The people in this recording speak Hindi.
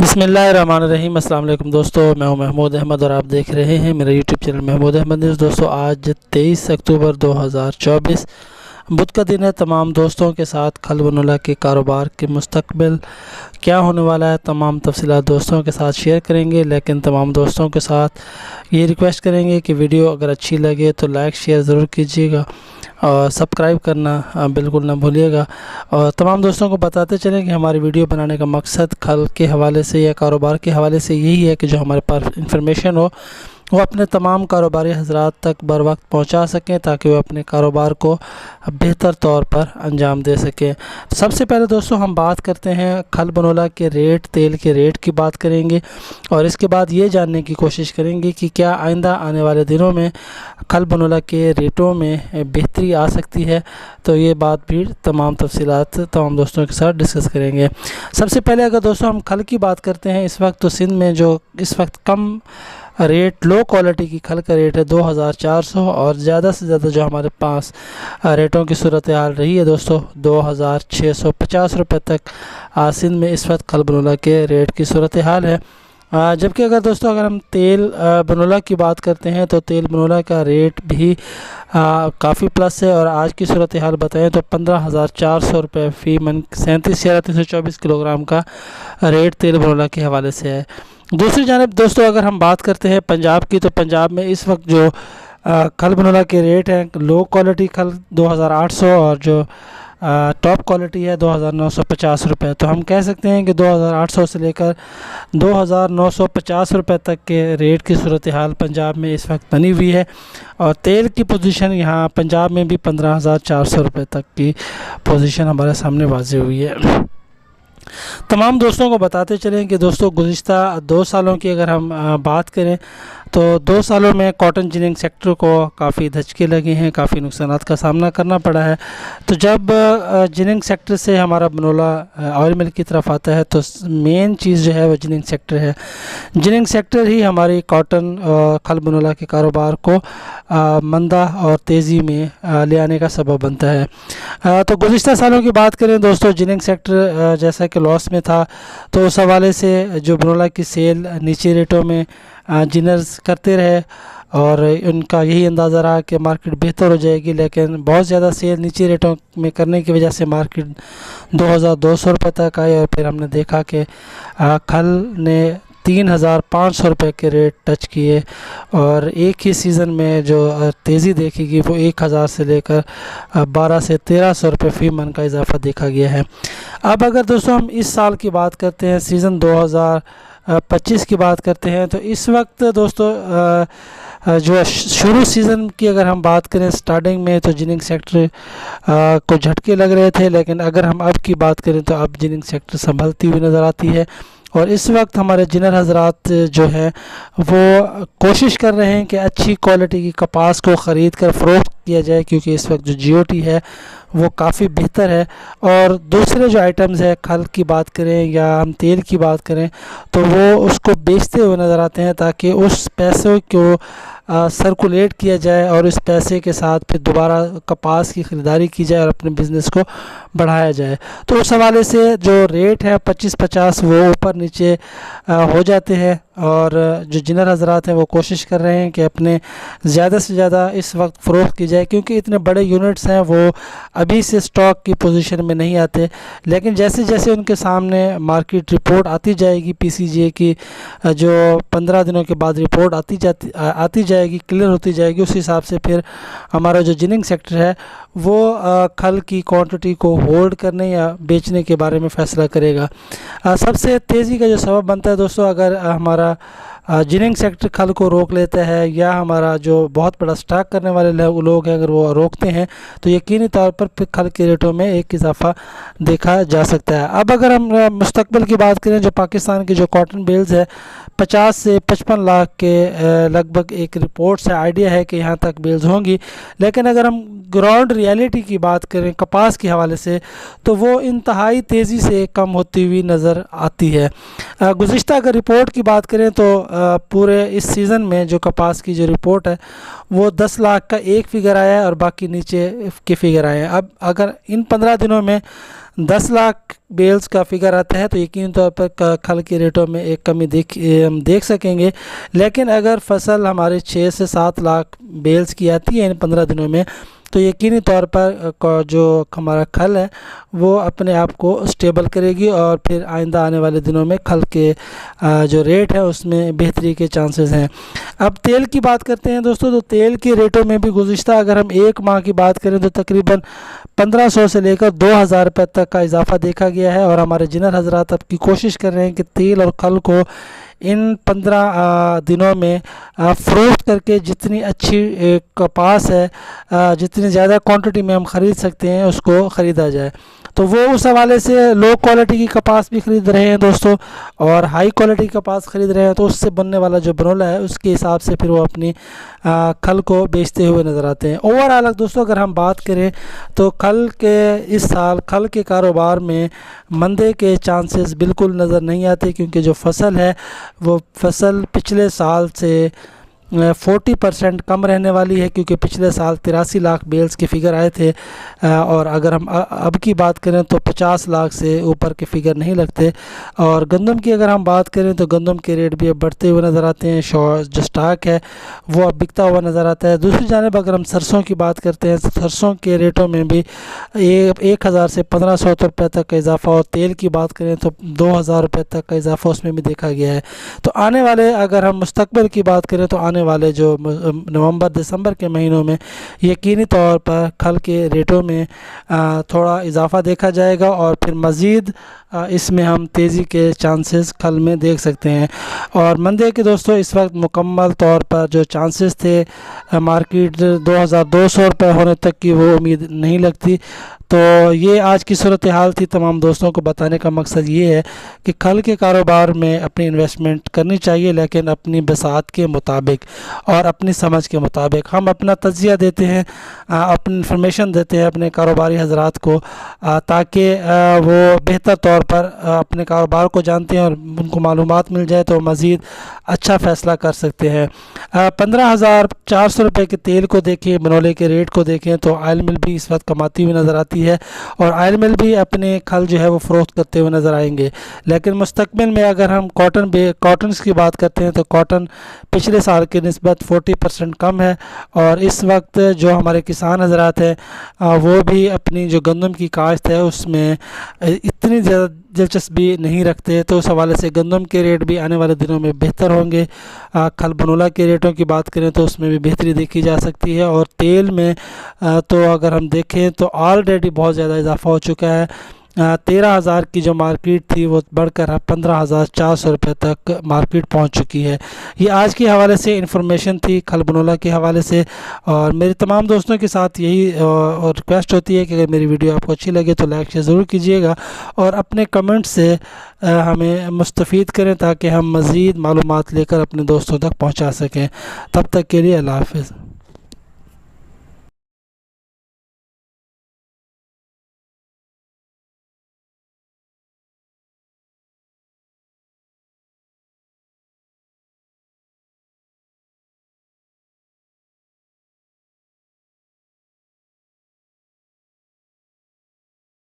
बिस्मिल्लाहिर्रहमानिर्रहीम। अस्सलाम वालेकुम दोस्तों, मैं हूं महमूद अहमद और आप देख रहे हैं मेरा YouTube channel Mahmood Ahmed news. दोस्तों आज 23 अक्टूबर 2024 बुध का दिन है। तमाम दोस्तों के साथ खलबनुल्लाह के कारोबार के मुस्तकबिल क्या होने वाला है, तमाम तफसीलात दोस्तों के साथ शेयर करेंगे। लेकिन तमाम दोस्तों के साथ ये रिक्वेस्ट करेंगे कि वीडियो अगर अच्छी लगे तो लाइक शेयर ज़रूर कीजिएगा और सब्सक्राइब करना बिल्कुल ना भूलिएगा। और तमाम दोस्तों को बताते चलें कि हमारी वीडियो बनाने का मकसद खल के हवाले से या कारोबार के हवाले से यही है कि जो हमारे पास इंफॉर्मेशन हो वो अपने तमाम कारोबारी हजरात तक बर वक्त पहुँचा सकें ताकि वो अपने कारोबार को बेहतर तौर पर अंजाम दे सकें। तो सबसे पहले दोस्तों हम बात करते हैं खलबनुल्लाह के रेट, तेल के रेट की बात करेंगे और इसके बाद ये जानने की कोशिश करेंगे कि क्या आइंदा आने वाले दिनों में खलबनुल्लाह के रेटों में बेहतरी आ सकती है। तो ये बात भी तमाम तफसीलात तमाम दोस्तों के साथ डिस्कस करेंगे। सबसे पहले अगर दोस्तों हम खल की बात करते हैं, इस वक्त तो सिंध में जो इस वक्त कम रेट लो क्वालिटी की खल का रेट है 2400 और ज़्यादा से ज़्यादा जो हमारे पास रेटों की सूरत हाल रही है दोस्तों 2650 रुपये तक सिंध में इस वक्त खलबनुल्लाह के रेट की सूरत हाल है। जबकि अगर दोस्तों अगर हम तेल बनुल्लाह की बात करते हैं तो तेल बनुल्लाह का रेट भी काफ़ी प्लस है और आज की सूरत हाल बताएं तो 15,400 रुपये फ़ी मन 37,324 किलोग्राम का रेट तेल बनुल्लाह के हवाले से है। दूसरी जानब दोस्तों अगर हम बात करते हैं पंजाब की, तो पंजाब में इस वक्त जो खलबनुल्लाह के रेट हैं, लो क्वालिटी खल 2800 और जो टॉप क्वालिटी है 2950 रुपये। तो हम कह सकते हैं कि 2800 से लेकर 2950 रुपये तक के रेट की सूरत हाल पंजाब में इस वक्त बनी हुई है और तेल की पोजीशन यहाँ पंजाब में भी 15,400 रुपये तक की पोजीशन हमारे सामने वाज़ेह हुई है। तमाम दोस्तों को बताते चलें कि दोस्तों गुज़िश्ता 2 सालों की अगर हम बात करें तो 2 सालों में कॉटन जिनिंग सेक्टर को काफ़ी धचके लगे हैं, काफ़ी नुकसानात का सामना करना पड़ा है। तो जब जिनिंग सेक्टर से हमारा बनुल्लाह ऑयल मिल की तरफ आता है तो मेन चीज़ जो है वो जिनिंग सेक्टर है। जिनिंग सेक्टर ही हमारी कॉटन खल बनुल्लाह के कारोबार को मंदा और तेज़ी में ले आने का सबब बनता है। तो गुज़िश्ता सालों की बात करें दोस्तों, जिनिंग सेक्टर जैसा कि लॉस में था, तो उस हवाले से जो बनुल्लाह की सेल नीचे रेटों में जिनर्स करते रहे और उनका यही अंदाज़ा रहा कि मार्केट बेहतर हो जाएगी। लेकिन बहुत ज़्यादा सेल नीचे रेटों में करने की वजह से मार्केट 2200 रुपये तक आई और फिर हमने देखा कि खल ने 3,500 रुपये के रेट टच किए और एक ही सीज़न में जो तेज़ी देखी गई वो 1,000 से लेकर 12 से 1300 रुपये फ़ी मन का इजाफा देखा गया है। अब अगर दोस्तों हम इस साल की बात करते हैं, सीज़न 2025 की बात करते हैं, तो इस वक्त दोस्तों जो शुरू सीज़न की अगर हम बात करें स्टार्टिंग में तो जिनिंग सेक्टर को झटके लग रहे थे, लेकिन अगर हम अब की बात करें तो अब जिनिंग सेक्टर संभलती हुई नज़र आती है और इस वक्त हमारे जिनर हजरात जो हैं वो कोशिश कर रहे हैं कि अच्छी क्वालिटी की कपास को ख़रीद कर फ़रोख्त किया जाए, क्योंकि इस वक्त जो जीओटी है वो काफ़ी बेहतर है। और दूसरे जो आइटम्स है, खल की बात करें या हम तेल की बात करें तो वो उसको बेचते हुए नज़र आते हैं ताकि उस पैसों को सर्कुलेट किया जाए और इस पैसे के साथ फिर दोबारा कपास की ख़रीदारी की जाए और अपने बिज़नेस को बढ़ाया जाए। तो उस हवाले से जो रेट है 25-50 वो ऊपर नीचे हो जाते हैं और जो जिनर हजरात हैं वो कोशिश कर रहे हैं कि अपने ज़्यादा से ज़्यादा इस वक्त फ़रोख्त की जाए, क्योंकि इतने बड़े यूनिट्स हैं वो अभी से स्टॉक की पोजीशन में नहीं आते। लेकिन जैसे जैसे उनके सामने मार्केट रिपोर्ट आती जाएगी, पीसीजीए की जो 15 दिनों के बाद रिपोर्ट आती जाएगी, क्लियर होती जाएगी, उस हिसाब से फिर हमारा जो जिनिंग सेक्टर है वो खल की क्वांटिटी को होल्ड करने या बेचने के बारे में फ़ैसला करेगा। सबसे तेज़ी का जो सबब बनता है दोस्तों, अगर हमारा जिनिंग सेक्टर खल को रोक लेता है या हमारा जो बहुत बड़ा स्टॉक करने वाले लोग हैं अगर वो रोकते हैं तो यकीनी तौर पर फिर खल के रेटों में एक इजाफा देखा जा सकता है। अब अगर हम मुस्तकबिल की बात करें, जो पाकिस्तान की जो कॉटन बेल्स है 50 से 55 लाख के लगभग एक रिपोर्ट से आइडिया है कि यहाँ तक बेल्स होंगी। लेकिन अगर हम ग्राउंड रियलिटी की बात करें कपास के हवाले से तो वो इंतहाई तेज़ी से कम होती हुई नज़र आती है। गुज़िश्ता अगर रिपोर्ट की बात करें तो पूरे इस सीज़न में जो कपास की जो रिपोर्ट है वो 10 लाख का एक फ़िगर आया है और बाकी नीचे के फ़िगर आए हैं। अब अगर इन 15 दिनों में 10 लाख बेल्स का फिगर आता है तो यकीन तौर पर खल के रेटों में एक कमी हम देख सकेंगे। लेकिन अगर फसल हमारे 6 से 7 लाख बेल्स की आती है इन 15 दिनों में तो यकीनी तौर पर जो हमारा खल है वो अपने आप को स्टेबल करेगी और फिर आइंदा आने वाले दिनों में खल के जो रेट है उसमें बेहतरी के चांसेस हैं। अब तेल की बात करते हैं दोस्तों, तो तेल के रेटों में भी गुज़िश्ता अगर हम एक माह की बात करें तो तकरीबन 1500 से लेकर 2000 रुपये तक का इजाफा देखा गया है। और हमारे जिनर हजरात अब की कोशिश कर रहे हैं कि तेल और खल को इन 15 दिनों में फ़रोख्त करके जितनी अच्छी कपास है, जितनी ज़्यादा क्वांटिटी में हम ख़रीद सकते हैं उसको ख़रीदा जाए। तो वो उस हवाले से लो क्वालिटी की कपास भी ख़रीद रहे हैं दोस्तों और हाई क्वालिटी की कपास ख़रीद रहे हैं। तो उससे बनने वाला जो बनोला है उसके हिसाब से फिर वो अपनी खल को बेचते हुए नज़र आते हैं। ओवरऑल दोस्तों अगर हम बात करें तो खल के इस साल खल के कारोबार में मंदे के चांसेस बिल्कुल नज़र नहीं आते, क्योंकि जो फसल है वो फसल पिछले साल से 40% कम रहने वाली है, क्योंकि पिछले साल 83 लाख बेल्स के फ़िगर आए थे और अगर हम अब की बात करें तो 50 लाख से ऊपर के फ़िगर नहीं लगते। और गंदम की अगर हम बात करें तो गंदम के रेट भी अब बढ़ते हुए नज़र आते हैं, जो स्टॉक है वो अब बिकता हुआ नज़र आता है। दूसरी जानिब अगर हम सरसों की बात करते हैं तो सरसों के रेटों में भी 1000 से 1500 रुपये तक का इजाफा, और तेल की बात करें तो 2000 रुपये तक का इजाफा उसमें भी देखा गया है। तो आने वाले अगर हम मुस्तकबिल की बात करें तो आने वाले जो नवंबर दिसंबर के महीनों में यकीनी तौर पर खल के रेटों में थोड़ा इजाफा देखा जाएगा और फिर मज़ीद इसमें हम तेज़ी के चांसेस खल में देख सकते हैं। और मंदे के दोस्तों इस वक्त मुकम्मल तौर पर जो चांसेस थे मार्केट 2200 रुपये होने तक की वो उम्मीद नहीं लगती। तो ये आज की सूरत हाल थी। तमाम दोस्तों को बताने का मकसद ये है कि खल के कारोबार में अपनी इन्वेस्टमेंट करनी चाहिए, लेकिन अपनी बसात के मुताबिक और अपनी समझ के मुताबिक। हम अपना तज्ज़िया देते हैं, अपनी इंफॉर्मेशन देते हैं अपने कारोबारी हजरात को, ताकि वो बेहतर तौर पर अपने कारोबार को जानते हैं और उनको मालूमात मिल जाए तो मज़ीद अच्छा फ़ैसला कर सकते हैं। 15,400 रुपये के तेल को देखें, बनोले के रेट को देखें तो ऑयल मिल भी इस वक्त कमाती हुई नज़र आती है और ऑयल मिल भी अपने खल जो है वो फ़रोख्त करते हुए नज़र आएंगे। लेकिन मुस्तकबिल में अगर हम कॉटन्स की बात करते हैं तो कॉटन पिछले साल के निस्बत 40% कम है और इस वक्त जो हमारे किसान हजरात हैं वो भी अपनी जो गंदम की काश्त है उसमें इतनी ज़्यादा दिलचस्पी नहीं रखते। तो उस हवाले से गंदम के रेट भी आने वाले दिनों में बेहतर होंगे। खल बनोला के रेटों की बात करें तो उसमें भी बेहतरी देखी जा सकती है। और तेल में तो अगर हम देखें तो ऑलरेडी बहुत ज़्यादा इजाफा हो चुका है। 13,000 की जो मार्केट थी वो बढ़कर 15,400 रुपये तक मार्केट पहुंच चुकी है। ये आज के हवाले से इंफॉर्मेशन थी खल बनोला के हवाले से। और मेरे तमाम दोस्तों के साथ यही रिक्वेस्ट होती है कि अगर मेरी वीडियो आपको अच्छी लगे तो लाइक शेयर ज़रूर कीजिएगा और अपने कमेंट से हमें मुस्तफ़ीद करें ताकि हम मज़ीद मालूमात लेकर अपने दोस्तों तक पहुँचा सकें। तब तक के लिए अल्लाह हाफ़िज़।